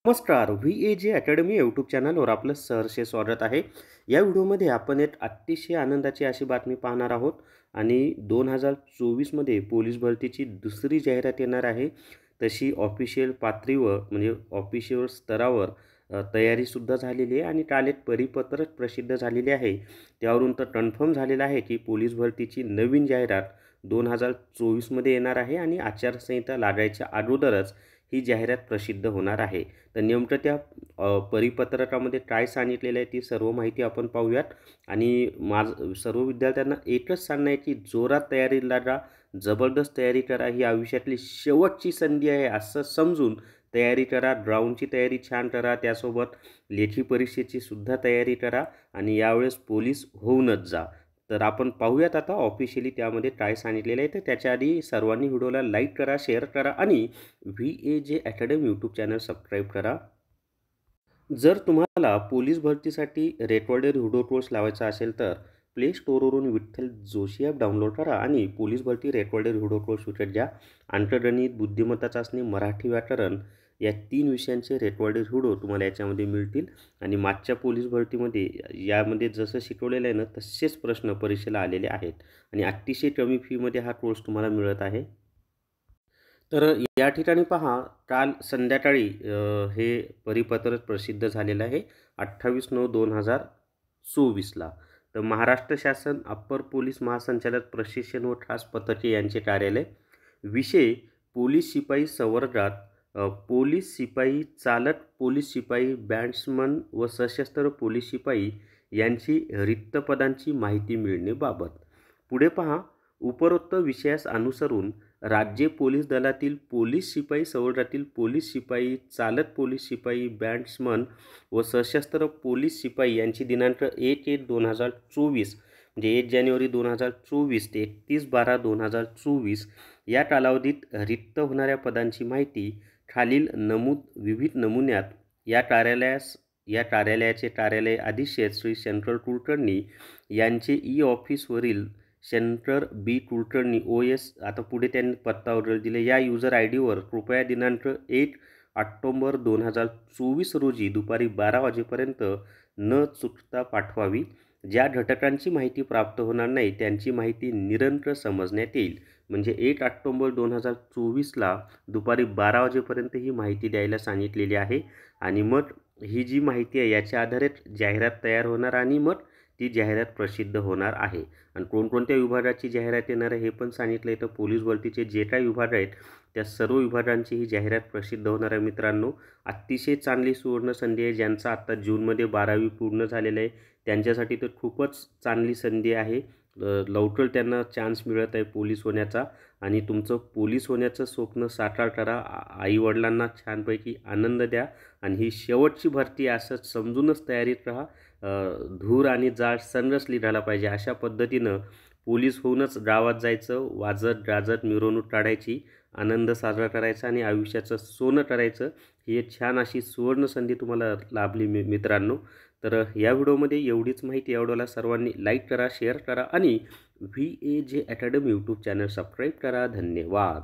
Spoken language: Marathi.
नमस्कार, VAJ अकॅडमी यूट्यूब चॅनलवर आपलं सहर्ष स्वागत आहे। या व्हिडिओमध्ये आपण एक अतिशय आनंदाची अशी बातमी पाहणार आहोत आणि 2024मध्ये पोलीस भरतीची दुसरी जाहिरात येणार आहे। तशी ऑफिशियल पातळीवर म्हणजे ऑफिशियल स्तरावर तयारीसुद्धा झालेली आहे आणि काल एक परिपत्रक प्रसिद्ध झालेले आहे। त्यावरून तर कन्फर्म झालेलं आहे की पोलीस भरतीची नवीन जाहिरात 2024मध्ये येणार आहे आणि आचारसंहिता लागायच्या अगोदरच ही जाहिरात प्रसिद्ध होणार आहे। तर नेमकं त्या परिपत्रकामध्ये काय सांगितलेलं आहे ती सर्व माहिती आपण पाहूयात आणि सर्व विद्यार्थ्यांना एकच सांगणं आहे की जोरात तयारी लागा, जबरदस्त तयारी करा। ही आयुष्यातली शेवटची संधी आहे असं समजून तयारी करा। ग्राउंडची तयारी छान करा, त्यासोबत लेखी परीक्षेची सुद्धा तयारी करा आणि यावेळेस पोलीस होऊनच जा। तर आपण पाहूयात आता ऑफिशियली त्यामध्ये काय सांगितलेलं आहे। तर त्याच्या आधी सर्वांनी व्हिडिओला लाईक करा, शेअर करा आणि VAJ academy YouTube channel subscribe करा। जर तुम्हाला पोलीस भरतीसाठी रेकॉर्डेड व्हिडिओ कोर्स लावायचा असेल तर प्ले स्टोअरवरून विठ्ठल जोशी ॲप डाउनलोड करा आणि पोलीस भरती रेकॉर्डेड व्हिडिओ कोर्स विकत घ्या। अंकगणित, बुद्धिमत्ता चाचणी, मराठी व्याकरण या 3 विषयांचे रेकॉर्डेड व्हिडिओ तुम्हाला याच्यामध्ये मिळतील आणि मागच्या पोलीस भरतीमध्ये यामध्ये जसं शिकवलेलं आहे ना तसेच प्रश्न परीक्षेला आलेले आहेत आणि अतिशय कमी फीमध्ये हा कोर्स तुम्हाला मिळत आहे। तर या ठिकाणी पहा, काल संध्याकाळी हे परिपत्रक प्रसिद्ध झालेलं आहे 28/9/2024ला। तर महाराष्ट्र शासन अप्पर पोलीस महासंचालक प्रशिक्षण व खास पथके यांचे कार्यालय। विषय पोलीस शिपाई संवर्गात पोलीस शिपाई चालक, पोलीस शिपाई बॅट्समन व सशस्त्र पोलीस शिपाई यांची रिक्त पदांची माहिती मिळण्याबाबत। पुढे पहा, उपरोक्त विषयास अनुसरून राज्य पोलीस दलातील पोलीस शिपाई संवर्गातील पोलीस शिपाई चालक, पोलीस शिपाई बॅट्समन व सशस्त्र पोलीस शिपाई यांची दिनांक 1/1/2024 म्हणजे 1 जानेवारी 2024 ते 31/12/2024 या कालावधीत रिक्त होणाऱ्या पदांची माहिती खालील विविध नमुन्यात या कार्यालयाचे कार्यालय अधीक्षक श्री शंकर कुलकर्णी यांचे ऑफिसवरील शंकर बी कुलकर्णी OS, आता पुढे त्यांनी पत्ता वगैरे दिले, या युजर ID वर कृपया दिनांक 1 ऑक्टोबर 2024 रोजी दुपारी 12 वाजेपर्यंत न चुकता पाठवावी। ज्या घटकांची माहिती प्राप्त होणार नाही त्यांची माहिती निरंतर समजण्यात येईल। म्हणजे 1 ऑक्टोबर 2024ला दुपारी 12 वाजेपर्यंत ही माहिती द्यायला सांगितलेली आहे आणि मग ही जी माहिती आहे याच्या आधारे जाहिरात तयार होणार आणि मग ती जाहिरात प्रसिद्ध होणार आहे। आणि कोणकोणत्या विभागाची जाहिरात येणार आहे हे पण सांगितलं आहे। तर पोलीस भरतीचे जे काही विभाग आहेत त्या सर्व विभागांची ही जाहिरात प्रसिद्ध होणार आहे। मित्रांनो, अतिशय चांगली सुवर्ण संधी आहे। ज्यांचा आत्ता जूनमध्ये 12वी पूर्ण झालेलं आहे त्यांच्यासाठी तर खूपच चांगली संधी आहे। लवकर त्यांना चान्स मिळत आहे पोलीस होण्याचा आणि तुमचं पोलीस होण्याचं स्वप्न साकार करा। आईवडिलांना छानपैकी आनंद द्या आणि ही शेवटची भरती असं समजूनच तयारीत राहा। धूर आणि जाळ संघर्ष लिहायला पाहिजे अशा पद्धतीनं पोलीस होऊनच गावात जायचं, वाजत गाजत मिरवणूक काढायची, आनंद साजरा करायचा आणि आयुष्याचं सोनं करायचं। ही एक छान अशी सुवर्ण संधी तुम्हाला लाभली मित्रांनो। तर या व्हिडिओमध्ये एवढीच माहिती। या व्हिडिओला सर्वांनी लाईक करा, शेअर करा आणि VAJ academy YouTube channel subscribe करा। धन्यवाद।